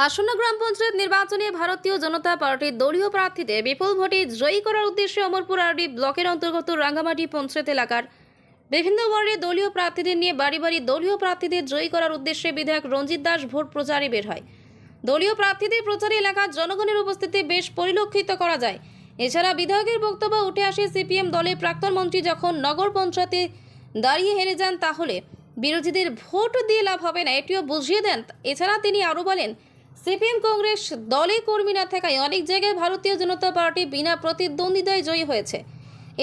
আসন্ন গ্রাম পঞ্চায়েত নির্বাচনে ভারতীয় জনতা পার্টির দলীয় প্রার্থীদের বিপুল ভোটে জয়ী করার উদ্দেশ্যে অমরপুর আরডি ব্লকের অন্তর্গত রাঙ্গামাটি পঞ্চায়েত এলাকার বিভিন্ন ওয়ার্ডে দলীয় প্রার্থীদের নিয়ে বাড়ি বাড়ি দলীয় প্রার্থীদের জয়ী করার উদ্দেশ্যে বিধায়ক রঞ্জিত দাস ভোট প্রচারে বের হয়। দলীয় প্রার্থীদের প্রচারে এলাকার জনগণের উপস্থিতি বেশ পরিলক্ষিত করা যায়। এছাড়া বিধায়কের বক্তব্য উঠে আসে, সিপিএম দলের প্রাক্তন মন্ত্রী যখন নগর পঞ্চায়েতে দাঁড়িয়ে হেরে যান তাহলে বিরোধীদের ভোট দিয়ে লাভ হবে না, এটিও বুঝিয়ে দেন। এছাড়া তিনি আরও বলেন, সিপিএম কংগ্রেস দলে কর্মী না থাকায় অনেক জায়গায় ভারতীয় জনতা পার্টি বিনা প্রতিদ্বন্দ্বিতায় জয়ী হয়েছে।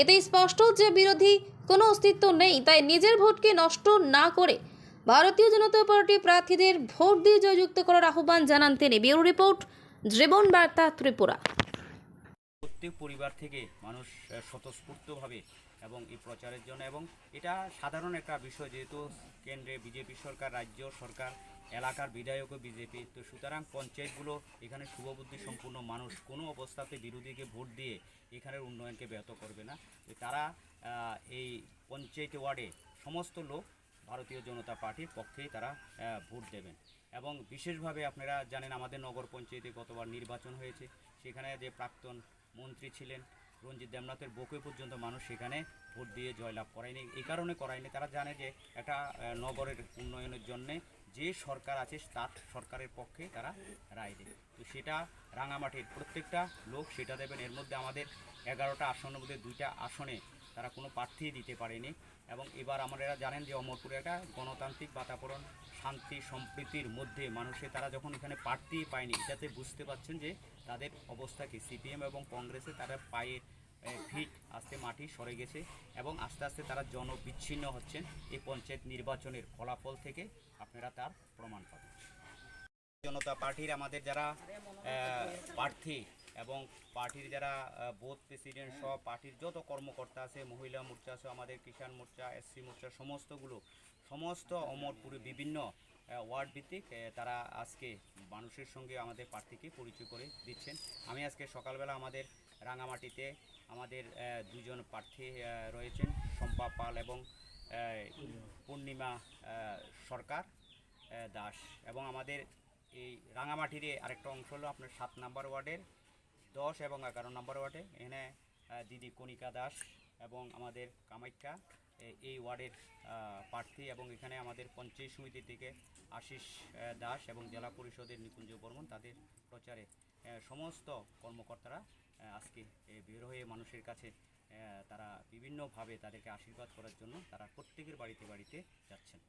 এতেই স্পষ্ট যে বিরোধী কোনো অস্তিত্ব নেই, তাই নিজের ভোটকে নষ্ট না করে ভারতীয় জনতা পার্টি প্রার্থীদের ভোট দিয়ে জয়যুক্ত করার আহ্বান জানান তিনি। ব্যুরো রিপোর্ট, জীবন বার্তা, ত্রিপুরা। প্রত্যেক পরিবার থেকে মানুষ স্বতঃস্ফূর্তভাবে এবং এই প্রচারের জন্য, এবং এটা সাধারণ একটা বিষয়, যেহেতু কেন্দ্রে বিজেপি সরকার, রাজ্য সরকার, এলাকার বিধায়কও বিজেপি, তো সুতরাং পঞ্চায়েতগুলো এখানে শুভবুদ্ধি সম্পূর্ণ মানুষ কোনো অবস্থাতে বিরোধীকে ভোট দিয়ে এখানের উন্নয়নকে ব্যাহত করবে না। তারা এই পঞ্চায়েত ওয়ার্ডে সমস্ত লোক ভারতীয় জনতা পার্টির পক্ষেই তারা ভোট দেবেন। এবং বিশেষভাবে আপনারা জানেন আমাদের নগর পঞ্চায়েতে গতবার নির্বাচন হয়েছে, সেখানে যে প্রাক্তন মন্ত্রী ছিলেন রঞ্জিত দেবনাথের বকে পর্যন্ত মানুষ সেখানে ভোট দিয়ে জয়লাভ করায়নি। এই কারণে করায়নি, তারা জানে যে একটা নগরের উন্নয়নের জন্যে যে সরকার আছে তার সরকারের পক্ষে তারা রায় দেবে। তো সেটা রাঙামাটির প্রত্যেকটা লোক সেটা দেবেন। এর মধ্যে আমাদের 11টা আসনের মধ্যে 2টা আসনে তারা কোনো প্রার্থী দিতে পারেনি। এবং এবার আমরা জানেন যে অমরপুরে একটা গণতান্ত্রিক বাতাবরণ, শান্তি সম্প্রীতির মধ্যে মানুষে তারা যখন এখানে প্রার্থী পায়নি, এটাতে বুঝতে পারছেন যে তাদের অবস্থা কি। সিপিএম এবং কংগ্রেসে তারা পায়ের ভিট আস্তে মাটি সরে গেছে এবং আস্তে আস্তে তারা জনবিচ্ছিন্ন হচ্ছেন। এই পঞ্চায়েত নির্বাচনের ফলাফল থেকে আপনারা তার প্রমাণ পাবেন। জনতা পার্টির আমাদের যারা প্রার্থী এবং পার্টির যারা বুথ প্রেসিডেন্ট সহ পার্টির যত কর্মকর্তা আছে, মহিলা মোর্চা আছে, আমাদের কিষাণ মোর্চা, এসসি মোর্চা, সমস্ত অমরপুরে বিভিন্ন ওয়ার্ড ভিত্তিক তারা আজকে মানুষের সঙ্গে আমাদের প্রার্থীকে পরিচয় করে দিচ্ছেন। আমি আজকে সকালবেলা আমাদের রাঙামাটিতে আমাদের দুজন প্রার্থী রয়েছেন, শম্পা পাল এবং পূর্ণিমা সরকার দাস। এবং আমাদের এই রাঙামাটির আরেকটা অংশ হলো আপনার 7 নম্বর ওয়ার্ডের 10 এবং 11 নম্বর ওয়ার্ডে এখানে দিদি কণিকা দাস এবং আমাদের কামাখ্যা এই ওয়ার্ডের প্রার্থী। এবং এখানে আমাদের পঞ্চায়েত সমিতি থেকে আশিস দাস এবং জেলা পরিষদের নিকুঞ্জ বর্মন, তাদের প্রচারে সমস্ত কর্মকর্তারা আজকে বের হয়ে মানুষের কাছে তারা বিভিন্নভাবে তাদেরকে আশীর্বাদ করার জন্য তারা প্রত্যেকের বাড়িতে বাড়িতে যাচ্ছেন।